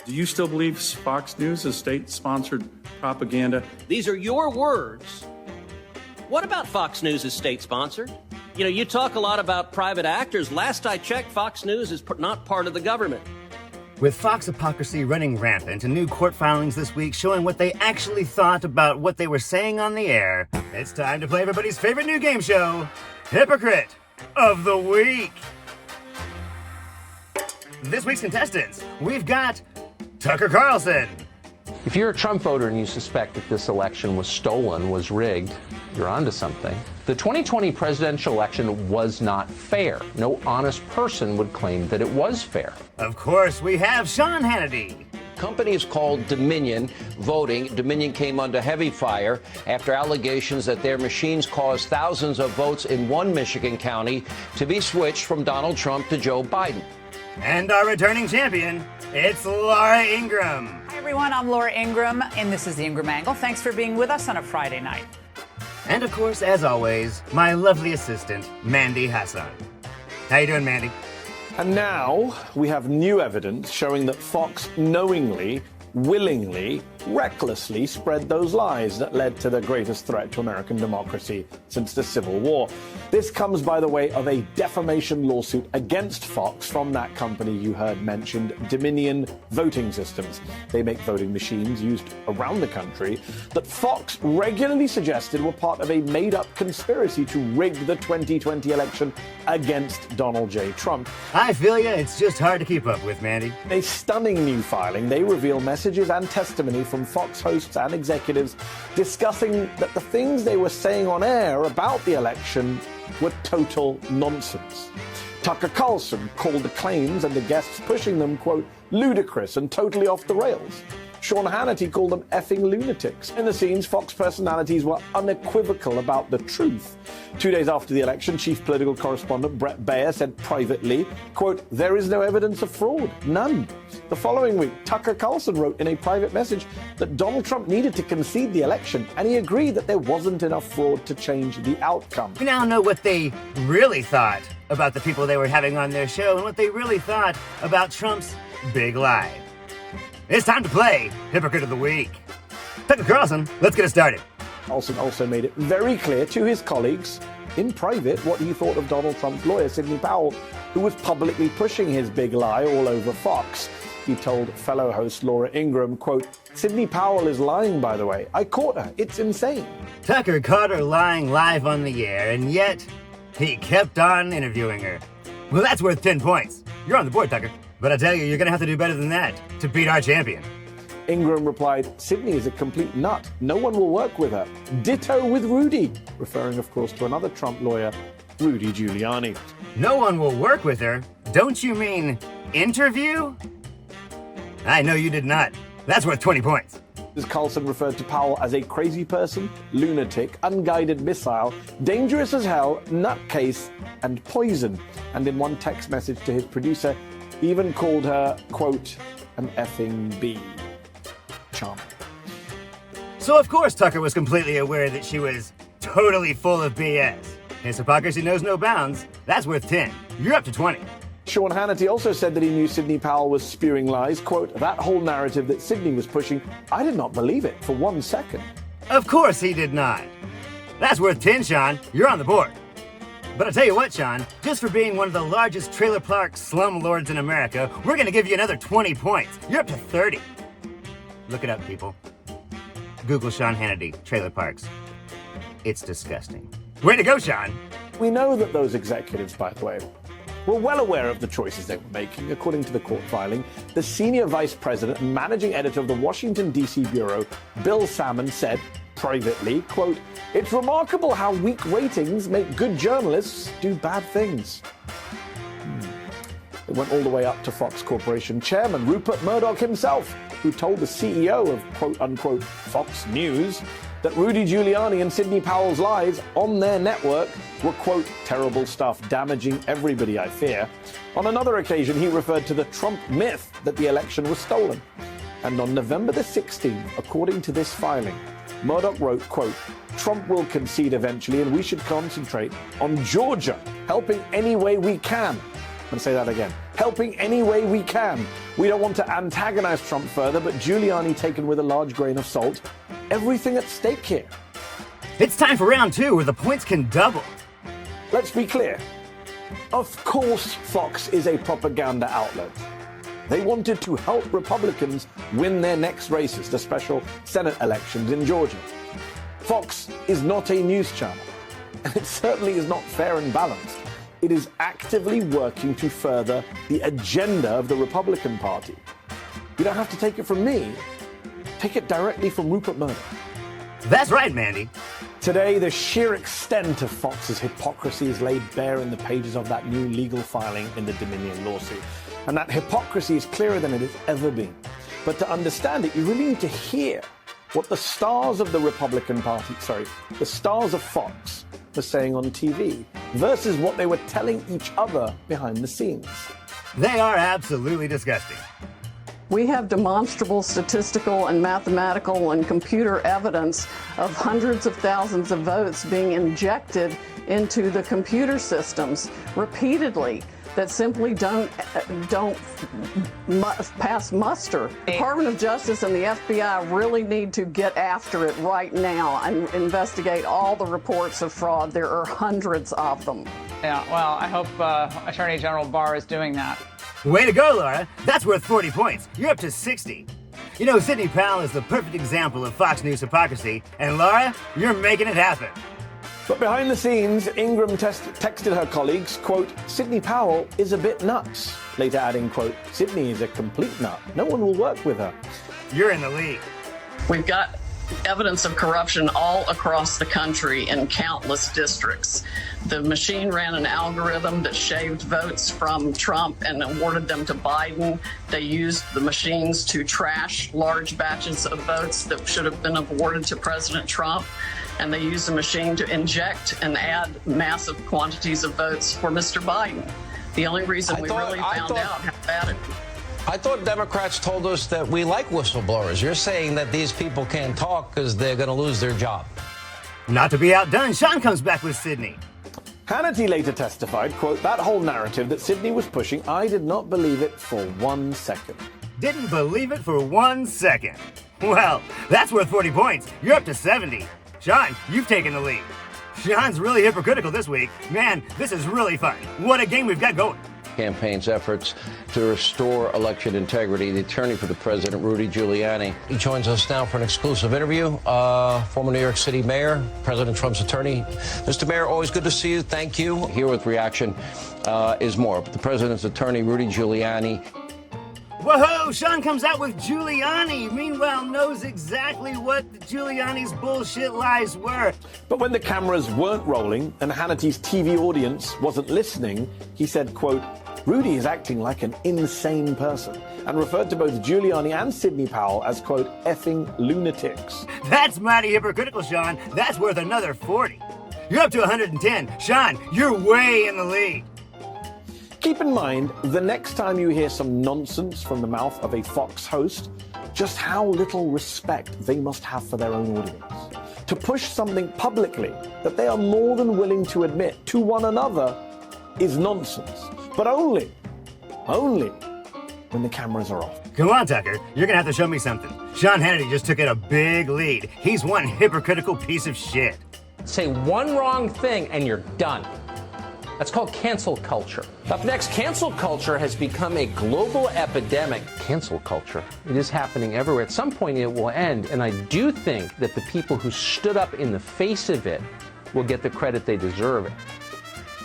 Do you still believe Fox News is state-sponsored propaganda? These are your words. What about Fox News is state-sponsored? You know, you talk a lot about private actors. Last I checked, Fox News is not part of the government. With Fox hypocrisy running rampant and new court filings this week showing what they actually thought about what they were saying on the air, it's time to play everybody's favorite new game show, Hypocrite of the Week. This week's contestants, we've got Tucker Carlson. If you're a Trump voter and you suspect that this election was stolen, was rigged, you're onto something. The 2020 presidential election was not fair. No honest person would claim that it was fair. Of course, we have Sean Hannity. Company is called Dominion Voting. Dominion came under heavy fire after allegations that their machines caused thousands of votes in one Michigan county to be switched from Donald Trump to Joe Biden. And our returning champion, it's Laura Ingraham. Hi, everyone. I'm Laura Ingraham, and this is the Ingraham Angle. Thanks for being with us on a Friday night. And of course, as always, my lovely assistant, Mandy Hassan. How you doing, Mandy? And now we have new evidence showing that Fox knowingly, willingly, recklessly spread those lies that led to the greatest threat to American democracy since the Civil War. This comes by the way of a defamation lawsuit against Fox from that company you heard mentioned, Dominion Voting Systems. They make voting machines used around the country that Fox regularly suggested were part of a made-up conspiracy to rig the 2020 election against Donald J. Trump. I feel ya, it's just hard to keep up with, Mandy. In a stunning new filing, they reveal messages and testimony from Fox hosts and executives discussing that the things they were saying on air about the election were total nonsense. Tucker Carlson called the claims and the guests pushing them, quote, ludicrous and totally off the rails. Sean Hannity called them effing lunatics. In the scenes, Fox personalities were unequivocal about the truth. 2 days after the election, chief political correspondent Brett Baier said privately, quote, there is no evidence of fraud, none. The following week, Tucker Carlson wrote in a private message that Donald Trump needed to concede the election, and he agreed that there wasn't enough fraud to change the outcome. We now know what they really thought about the people they were having on their show and what they really thought about Trump's big lie. It's time to play Hypocrite of the Week. Tucker Carlson, let's get it started. Carlson also made it very clear to his colleagues in private what he thought of Donald Trump's lawyer, Sidney Powell, who was publicly pushing his big lie all over Fox. He told fellow host Laura Ingraham, quote, Sidney Powell is lying, by the way. I caught her. It's insane. Tucker caught her lying live on the air, and yet he kept on interviewing her. Well, that's worth 10 points. You're on the board, Tucker. But I tell you, you're going to have to do better than that to beat our champion. Ingraham replied, Sidney is a complete nut. No one will work with her. Ditto with Rudy, referring, of course, to another Trump lawyer, Rudy Giuliani. No one will work with her? Don't you mean interview? I know you did not. That's worth 20 points. As Carlson referred to Powell as a crazy person, lunatic, unguided missile, dangerous as hell, nutcase, and poison. And in one text message to his producer, he even called her, quote, an effing bee. Charming. So of course Tucker was completely aware that she was totally full of BS. His hypocrisy knows no bounds. That's worth 10. You're up to 20. Sean Hannity also said that he knew Sidney Powell was spewing lies. Quote, that whole narrative that Sidney was pushing, I did not believe it for 1 second. Of course he did not. That's worth 10, Sean. You're on the board. But I'll tell you what, Sean, just for being one of the largest trailer park slumlords in America, we're going to give you another 20 points. You're up to 30. Look it up, people. Google Sean Hannity, trailer parks. It's disgusting. Way to go, Sean. We know that those executives, by the way, were well aware of the choices they were making. According to the court filing, the senior vice president and managing editor of the Washington, D.C. bureau, Bill Salmon, said privately, quote, it's remarkable how weak ratings make good journalists do bad things. It went all the way up to Fox Corporation chairman Rupert Murdoch himself, who told the CEO of quote-unquote Fox News that Rudy Giuliani and Sidney Powell's lies on their network were, quote, terrible stuff, damaging everybody, I fear. On another occasion, he referred to the Trump myth that the election was stolen. And on November the 16th, according to this filing, Murdoch wrote, quote, Trump will concede eventually and we should concentrate on Georgia, helping any way we can. I'm going to say that again. helping any way we can. We don't want to antagonize Trump further, but Giuliani taken with a large grain of salt. Everything at stake here. It's time for round 2 where the points can double. Let's be clear. Of course, Fox is a propaganda outlet. They wanted to help Republicans win their next races, the special Senate elections in Georgia. Fox is not a news channel, and it certainly is not fair and balanced. It is actively working to further the agenda of the Republican Party. You don't have to take it from me. Take it directly from Rupert Murdoch. That's right, Mandy. Today, the sheer extent of Fox's hypocrisy is laid bare in the pages of that new legal filing in the Dominion lawsuit. And that hypocrisy is clearer than it has ever been. But to understand it, you really need to hear what the stars of the Republican Party, the stars of Fox were saying on TV versus what they were telling each other behind the scenes. They are absolutely disgusting. We have demonstrable statistical and mathematical and computer evidence of hundreds of thousands of votes being injected into the computer systems repeatedly that simply don't pass muster. The Department of Justice and the FBI really need to get after it right now and investigate all the reports of fraud. There are hundreds of them. Yeah, well, I hope Attorney General Barr is doing that. Way to go, Laura. That's worth 40 points. You're up to 60. You know, Sidney Powell is the perfect example of Fox News hypocrisy, and Laura, you're making it happen. But behind the scenes, Ingraham texted her colleagues, quote, Sidney Powell is a bit nuts. Later adding, quote, Sidney is a complete nut. No one will work with her. You're in the lead. We've got evidence of corruption all across the country in countless districts. The machine ran an algorithm that shaved votes from Trump and awarded them to Biden. They used the machines to trash large batches of votes that should have been awarded to President Trump. And they used the machine to inject and add massive quantities of votes for Mr. Biden. The only reason we really found out how bad it was. I thought Democrats told us that we like whistleblowers. You're saying that these people can't talk because they're going to lose their job. Not to be outdone, Sean comes back with Sidney. Hannity later testified, quote, that whole narrative that Sidney was pushing, I did not believe it for 1 second. Didn't believe it for 1 second. Well, that's worth 40 points. You're up to 70. Sean, you've taken the lead. Sean's really hypocritical this week. Man, this is really fun. What a game we've got going. Campaign's efforts to restore election integrity. The attorney for the president, Rudy Giuliani, he joins us now for an exclusive interview. Former New York City mayor, President Trump's attorney. Mr. Mayor, always good to see you. Thank you. Here with reaction is more. The president's attorney, Rudy Giuliani. Whoa, Sean comes out with Giuliani. Meanwhile, knows exactly what Giuliani's bullshit lies were. But when the cameras weren't rolling and Hannity's TV audience wasn't listening, he said, quote, Rudy is acting like an insane person, and referred to both Giuliani and Sidney Powell as, quote, effing lunatics. That's mighty hypocritical, Sean. That's worth another 40. You're up to 110. Sean, you're way in the lead. Keep in mind, the next time you hear some nonsense from the mouth of a Fox host, just how little respect they must have for their own audience. To push something publicly that they are more than willing to admit to one another is nonsense. But only when the cameras are off. Come on, Tucker. You're gonna have to show me something. Sean Hannity just took it a big lead. He's one hypocritical piece of shit. Say one wrong thing and you're done. That's called cancel culture. Up next, cancel culture has become a global epidemic. Cancel culture, it is happening everywhere. At some point, it will end, and I do think that the people who stood up in the face of it will get the credit they deserve.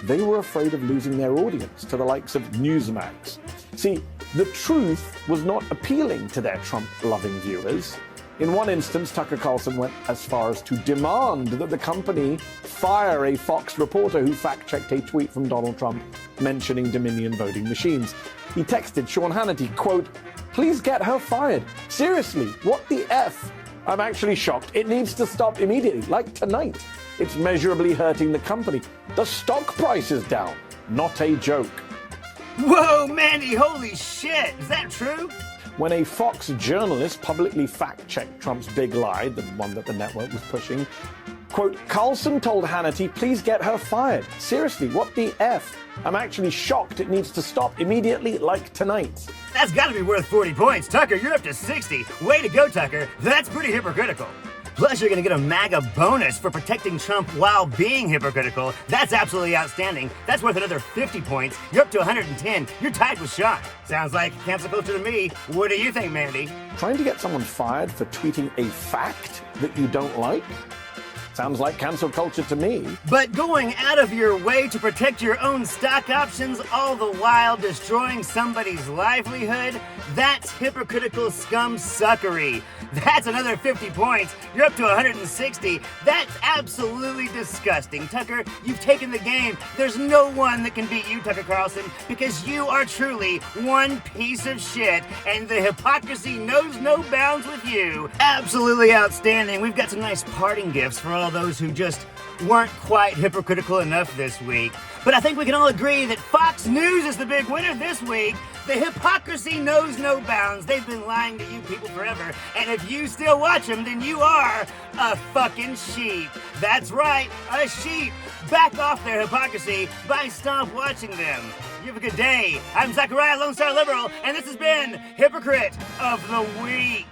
They were afraid of losing their audience to the likes of Newsmax. See, the truth was not appealing to their Trump-loving viewers. In one instance, Tucker Carlson went as far as to demand that the company fire a Fox reporter who fact-checked a tweet from Donald Trump mentioning Dominion voting machines. He texted Sean Hannity, quote, please get her fired. Seriously, what the F? I'm actually shocked. It needs to stop immediately, like tonight. It's measurably hurting the company. The stock price is down. Not a joke. Whoa, Mandy, holy shit. Is that true? When a Fox journalist publicly fact-checked Trump's big lie, the one that the network was pushing, Quote, Carlson told Hannity, please get her fired. Seriously, what the F? I'm actually shocked it needs to stop immediately, like tonight. That's gotta be worth 40 points. Tucker, you're up to 60. Way to go, Tucker. That's pretty hypocritical. Plus, you're gonna get a Maga bonus for protecting Trump while being hypocritical. That's absolutely outstanding. That's worth another 50 points. You're up to 110. You're tied with Sean. Sounds like cancel culture to me. What do you think, Mandy? Trying to get someone fired for tweeting a fact that you don't like? Sounds like cancel culture to me. But going out of your way to protect your own stock options, all the while destroying somebody's livelihood, that's hypocritical scum-suckery. That's another 50 points. You're up to 160. That's absolutely disgusting. Tucker, you've taken the game. There's no one that can beat you, Tucker Carlson, because you are truly one piece of shit, and the hypocrisy knows no bounds with you. Absolutely outstanding. We've got some nice parting gifts for all those who just weren't quite hypocritical enough this week. But I think we can all agree that Fox News is the big winner this week. The hypocrisy knows no bounds. They've been lying to you people forever. And if you still watch them, then you are a fucking sheep. That's right, a sheep. Back off their hypocrisy by stop watching them. You have a good day. I'm Zachariah Lone Star Liberal, and this has been Hypocrite of the Week.